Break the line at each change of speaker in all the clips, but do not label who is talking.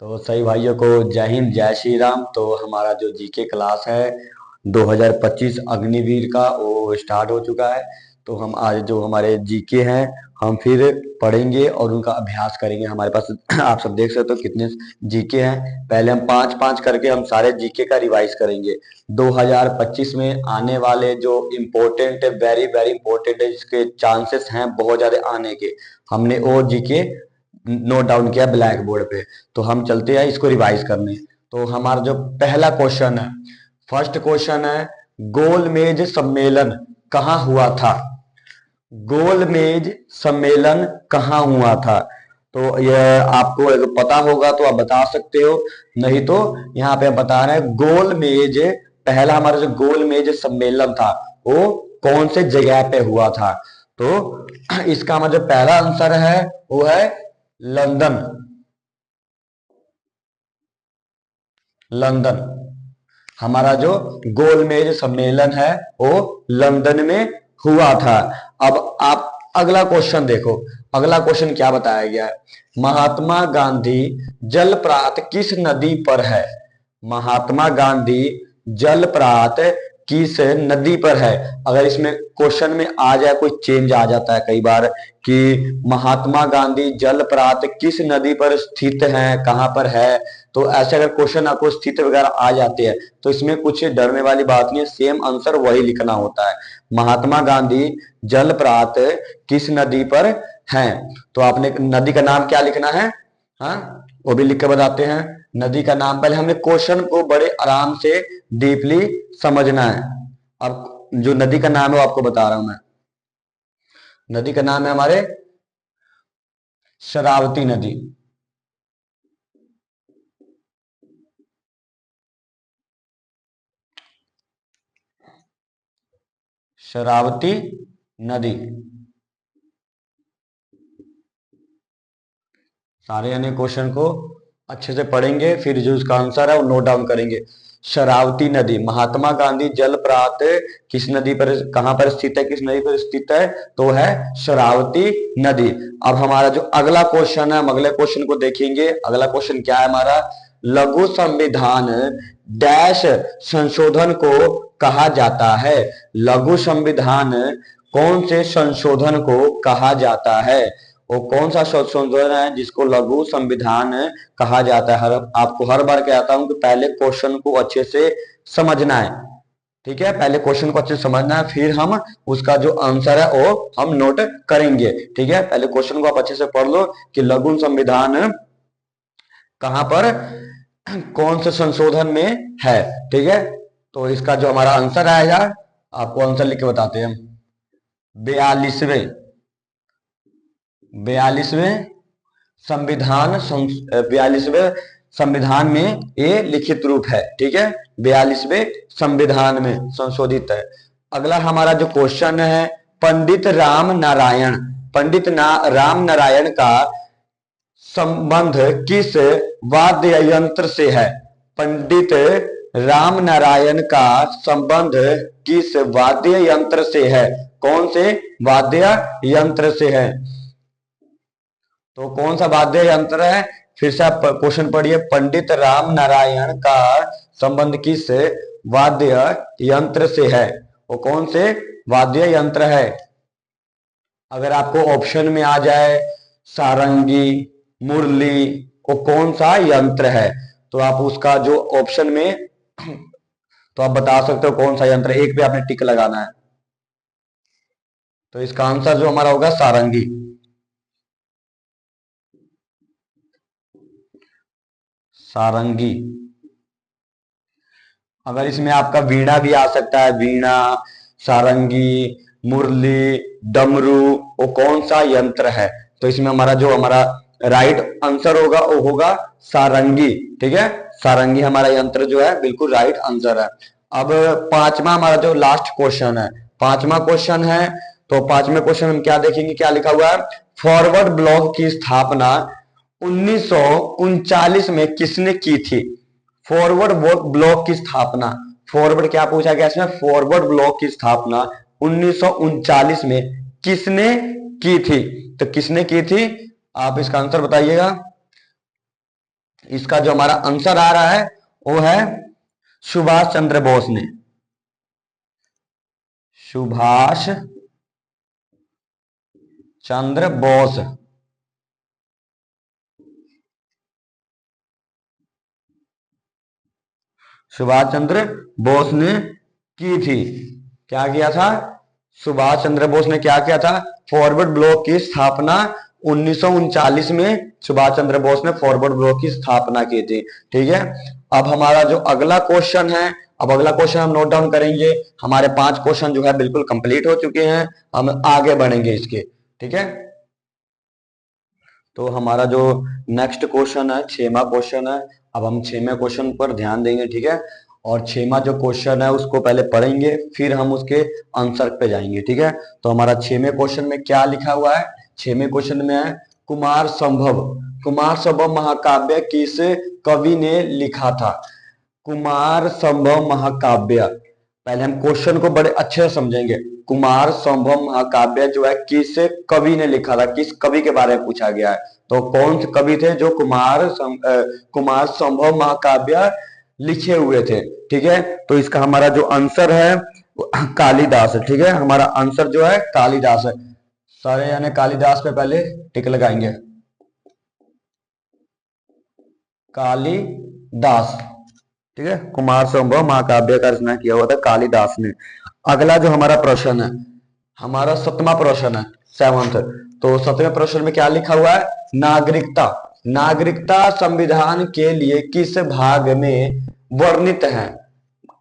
तो सही भाइयों को जय हिंद जय श्री राम। तो हमारा जो जीके क्लास है 2025 अग्निवीर का वो स्टार्ट हो चुका है। तो हम आज जो हमारे जीके हैं हम फिर पढ़ेंगे और उनका अभ्यास करेंगे। हमारे पास आप सब देख सकते हो कितने जीके हैं। पहले हम पांच पांच करके हम सारे जीके का रिवाइज करेंगे। 2025 में आने वाले जो इम्पोर्टेंट वेरी वेरी इंपॉर्टेंट है, जिसके चांसेस हैं बहुत ज्यादा आने के, हमने वो जीके नोट डाउन किया ब्लैक बोर्ड पे। तो हम चलते हैं इसको रिवाइज करने। तो हमारा जो पहला क्वेश्चन है, फर्स्ट क्वेश्चन है, गोलमेज सम्मेलन कहाँ हुआ था? गोलमेज सम्मेलन कहाँ हुआ था? तो यह आपको अगर पता होगा तो आप बता सकते हो, नहीं तो यहाँ पे हम बता रहे हैं गोलमेज, पहला हमारा जो गोलमेज सम्मेलन था वो कौन से जगह पे हुआ था? तो इसका हमारा जो पहला आंसर है वो है लंदन। लंदन हमारा जो गोलमेज सम्मेलन है वो लंदन में हुआ था। अब आप अगला क्वेश्चन देखो, अगला क्वेश्चन क्या बताया गया है? महात्मा गांधी जलप्रपात किस नदी पर है? महात्मा गांधी जलप्रपात किस नदी पर है? अगर इसमें क्वेश्चन में आ जाए, कोई चेंज आ जाता है कई बार कि महात्मा गांधी जलप्रपात किस नदी पर स्थित है, कहां पर है, तो ऐसे अगर क्वेश्चन आपको स्थित वगैरह आ जाते हैं तो इसमें कुछ डरने वाली बात नहीं है, सेम आंसर वही लिखना होता है। महात्मा गांधी जलप्रपात किस नदी पर है? तो आपने नदी का नाम क्या लिखना है, हाँ वो भी लिख के बताते हैं। नदी का नाम, पहले हमें क्वेश्चन को बड़े आराम से डीपली समझना है। अब जो नदी का नाम है वो आपको बता रहा हूं मैं। नदी का नाम है हमारे शरावती नदी। शरावती नदी। सारे यानी क्वेश्चन को अच्छे से पढ़ेंगे, फिर जो उसका आंसर है वो नोट डाउन करेंगे। शरावती नदी, महात्मा गांधी जलप्रपात किस नदी पर, कहां पर स्थित है, किस नदी पर स्थित है? तो है शरावती नदी। अब हमारा जो अगला क्वेश्चन है, हम अगले क्वेश्चन को देखेंगे। अगला क्वेश्चन क्या है हमारा? लघु संविधान डैश संशोधन को कहा जाता है? लघु संविधान कौन से संशोधन को कहा जाता है? वो कौन सा संशोधन है जिसको लघु संविधान कहा जाता है? आपको हर बार कहता हूं कि पहले क्वेश्चन को अच्छे से समझना है, ठीक है? पहले क्वेश्चन को अच्छे से समझना है, फिर हम उसका जो आंसर है वो हम नोट करेंगे, ठीक है? पहले क्वेश्चन को आप अच्छे से पढ़ लो कि लघु संविधान कहां पर, कौन से संशोधन में है, ठीक है? तो इसका जो हमारा आंसर आएगा, आपको आंसर लिख के बताते हैं हम। 42वें 42वें संविधान, 42वें संविधान में ये लिखित रूप है, ठीक है? 42वें संविधान में संशोधित है। अगला हमारा जो क्वेश्चन है, पंडित राम नारायण, राम नारायण का संबंध किस वाद्य यंत्र से है? पंडित राम नारायण का संबंध किस वाद्य यंत्र से है? कौन से वाद्य यंत्र से है? तो कौन सा वाद्य यंत्र है? फिर से आप क्वेश्चन पढ़िए। पंडित राम नारायण का संबंध किस वाद्य यंत्र से है? वो कौन से वाद्य यंत्र है? अगर आपको ऑप्शन में आ जाए सारंगी, मुरली, वो कौन सा यंत्र है, तो आप उसका जो ऑप्शन में तो आप बता सकते हो कौन सा यंत्र है। एक पे आपने टिक लगाना है। तो इसका आंसर जो हमारा होगा सारंगी। सारंगी। अगर इसमें आपका वीणा भी आ सकता है, वीणा, सारंगी, मुरली, डमरू, वो कौन सा यंत्र है? तो इसमें हमारा जो हमारा राइट आंसर होगा वो होगा सारंगी, ठीक है? सारंगी हमारा यंत्र जो है बिल्कुल राइट आंसर है। अब पांचवा हमारा जो लास्ट क्वेश्चन है, पांचवा क्वेश्चन है, तो पांचवें क्वेश्चन हम क्या देखेंगे, क्या लिखा हुआ है? फॉरवर्ड ब्लॉक की स्थापना 1939 में किसने की थी? फॉरवर्ड ब्लॉक की स्थापना, फॉरवर्ड क्या पूछा गया इसमें? फॉरवर्ड ब्लॉक की स्थापना 1939 में किसने की थी? तो किसने की थी? आप इसका आंसर बताइएगा। इसका जो हमारा आंसर आ रहा है वो है सुभाष चंद्र बोस ने। सुभाष चंद्र बोस। सुभाष चंद्र बोस ने की थी। क्या किया था? सुभाष चंद्र बोस ने क्या किया था? फॉरवर्ड ब्लॉक की स्थापना 1939 में सुभाष चंद्र बोस ने फॉरवर्ड ब्लॉक की स्थापना की थी। ठीक है, अब हमारा जो अगला क्वेश्चन है, अब अगला क्वेश्चन हम नोट डाउन करेंगे। हमारे 5 क्वेश्चन जो है बिल्कुल कंप्लीट हो चुके हैं, हम आगे बढ़ेंगे इसके। ठीक है, तो हमारा जो नेक्स्ट क्वेश्चन है 6वां क्वेश्चन है। अब हम 6वें क्वेश्चन पर ध्यान देंगे। ठीक है, और 6वां जो क्वेश्चन है उसको पहले पढ़ेंगे, फिर हम उसके आंसर पे जाएंगे। ठीक है, तो हमारा 6वें क्वेश्चन में क्या लिखा हुआ है? 6वें क्वेश्चन में है कुमार संभव। कुमार संभव महाकाव्य किस कवि ने लिखा था? कुमार संभव महाकाव्य, पहले हम क्वेश्चन को बड़े अच्छे से समझेंगे। कुमार संभव महाकाव्य जो है किस कवि ने लिखा था, किस कवि के बारे में पूछा गया है। तो कौन से कवि थे जो कुमार संभव महाकाव्य लिखे हुए थे? ठीक है, तो इसका हमारा जो आंसर है कालिदास है। ठीक है, हमारा आंसर जो है कालिदास है। सारे यानी कालिदास पे पहले टिक लगाएंगे। कालिदास। ठीक है, कुमार संभव महाकाव्य का रचना किया हुआ था कालिदास ने। अगला जो हमारा प्रश्न है, हमारा 7वां प्रश्न है, 7th। तो 7वें प्रश्न में क्या लिखा हुआ है? नागरिकता। नागरिकता संविधान के लिए किस भाग में वर्णित है?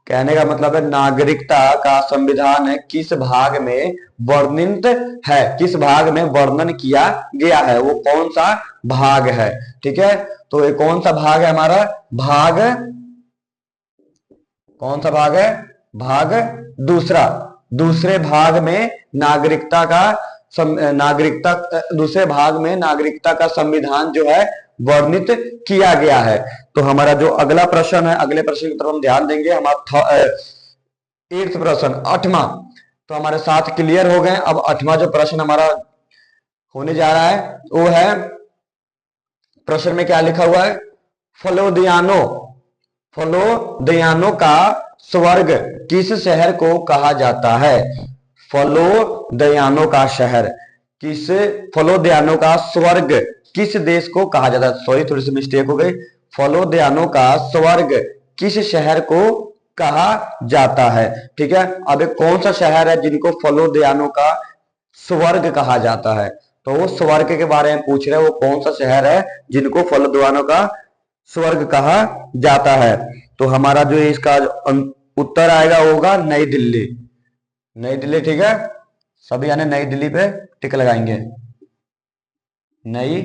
कहने का मतलब है नागरिकता का संविधान है किस भाग में वर्णित है, किस भाग में वर्णन किया गया है, वो कौन सा भाग है? ठीक है, तो ये कौन सा भाग है हमारा? भाग, कौन सा भाग है? भाग दूसरा। दूसरे भाग में नागरिकता का नागरिकता, दूसरे भाग में नागरिकता का संविधान जो है वर्णित किया गया है। तो हमारा जो अगला प्रश्न है, अगले प्रश्न की तरफ हम ध्यान देंगे। हमारा 8th प्रश्न, 8वां। तो हमारे 7 क्लियर हो गए। अब 8वां जो प्रश्न हमारा होने जा रहा है वो है, प्रश्न में क्या लिखा हुआ है? फलोदियानो। फलोदियानो का स्वर्ग किस शहर को कहा जाता है? फलोदियानो का शहर किस, फलोदियानो का स्वर्ग किस देश को कहा जाता है? सॉरी, थोड़ी सी मिस्टेक हो गई। फलोदियानो का स्वर्ग किस शहर को कहा जाता है? ठीक है, अब एक कौन सा शहर है जिनको फलोदियानो का स्वर्ग कहा जाता है? तो वो स्वर्ग के बारे में पूछ रहे हैं, वो कौन सा शहर है जिनको फलोदियानो का स्वर्ग कहा जाता है? तो हमारा जो इसका उत्तर आएगा होगा नई दिल्ली। नई दिल्ली। ठीक है, सभी यानी नई दिल्ली पे टिक लगाएंगे। नई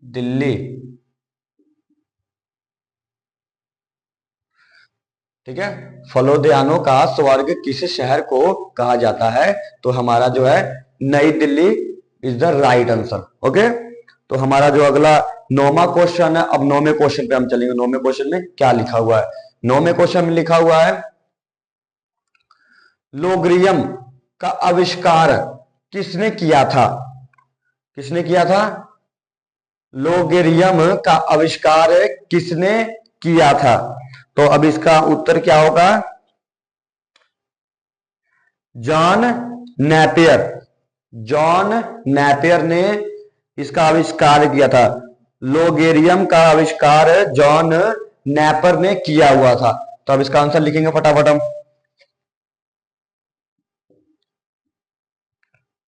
दिल्ली। ठीक है, फलोदियानो का स्वर्ग किस शहर को कहा जाता है? तो हमारा जो है नई Delhi is the right answer. Okay, तो हमारा जो अगला 9वां क्वेश्चन है, अब 9वें क्वेश्चन पे हम चलेंगे। 9वें क्वेश्चन में क्या लिखा हुआ है? 9वें क्वेश्चन में लिखा हुआ है लोगरियम का आविष्कार किसने किया था? किसने किया था? लोगरियम का आविष्कार किसने किया था? तो अब इसका उत्तर क्या होगा? John Napier. जॉन नेपियर ने इसका आविष्कार किया था। लोगेरियम का आविष्कार जॉन नेपर ने किया हुआ था। तो अब इसका आंसर लिखेंगे फटाफट हम।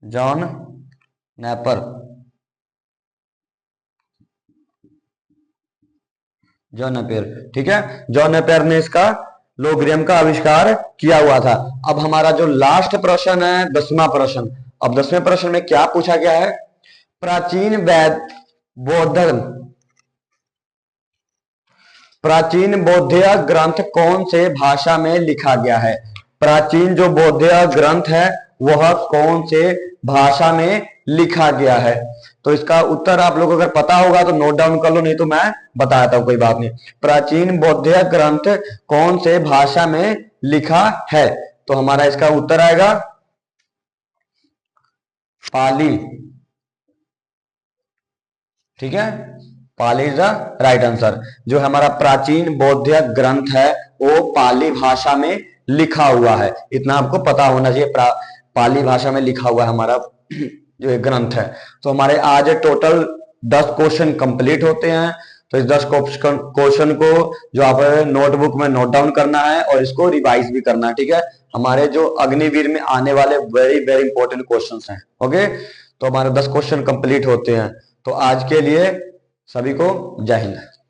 John Napier. John Napier. ठीक है, जॉन नेपियर ने इसका लोगरियम का आविष्कार किया हुआ था। अब हमारा जो लास्ट प्रश्न है 10वां प्रश्न। अब 10वें प्रश्न में क्या पूछा गया है? प्राचीन प्राचीन बौद्ध ग्रंथ कौन से भाषा में लिखा गया है? प्राचीन जो बौद्ध ग्रंथ है वह कौन से भाषा में लिखा गया है? तो इसका उत्तर आप लोग अगर पता होगा तो नोट डाउन कर लो, नहीं तो मैं बताता हूं, कोई बात नहीं। प्राचीन बौद्ध ग्रंथ कौन से भाषा में लिखा है? तो हमारा इसका उत्तर आएगा पाली। ठीक है, पाली इज द राइट आंसर। जो हमारा प्राचीन बौद्ध ग्रंथ है वो पाली भाषा में लिखा हुआ है, इतना आपको पता होना चाहिए। पाली भाषा में लिखा हुआ है हमारा जो ये ग्रंथ है। तो हमारे आज टोटल 10 क्वेश्चन कंप्लीट होते हैं। तो इस 10 क्वेश्चन को जो आप नोटबुक में नोट डाउन करना है और इसको रिवाइज भी करना है, ठीक है। हमारे जो अग्निवीर में आने वाले वेरी वेरी इंपॉर्टेंट क्वेश्चंस हैं। ओके, तो हमारे 10 क्वेश्चन कंप्लीट होते हैं। तो आज के लिए सभी को जय हिंद।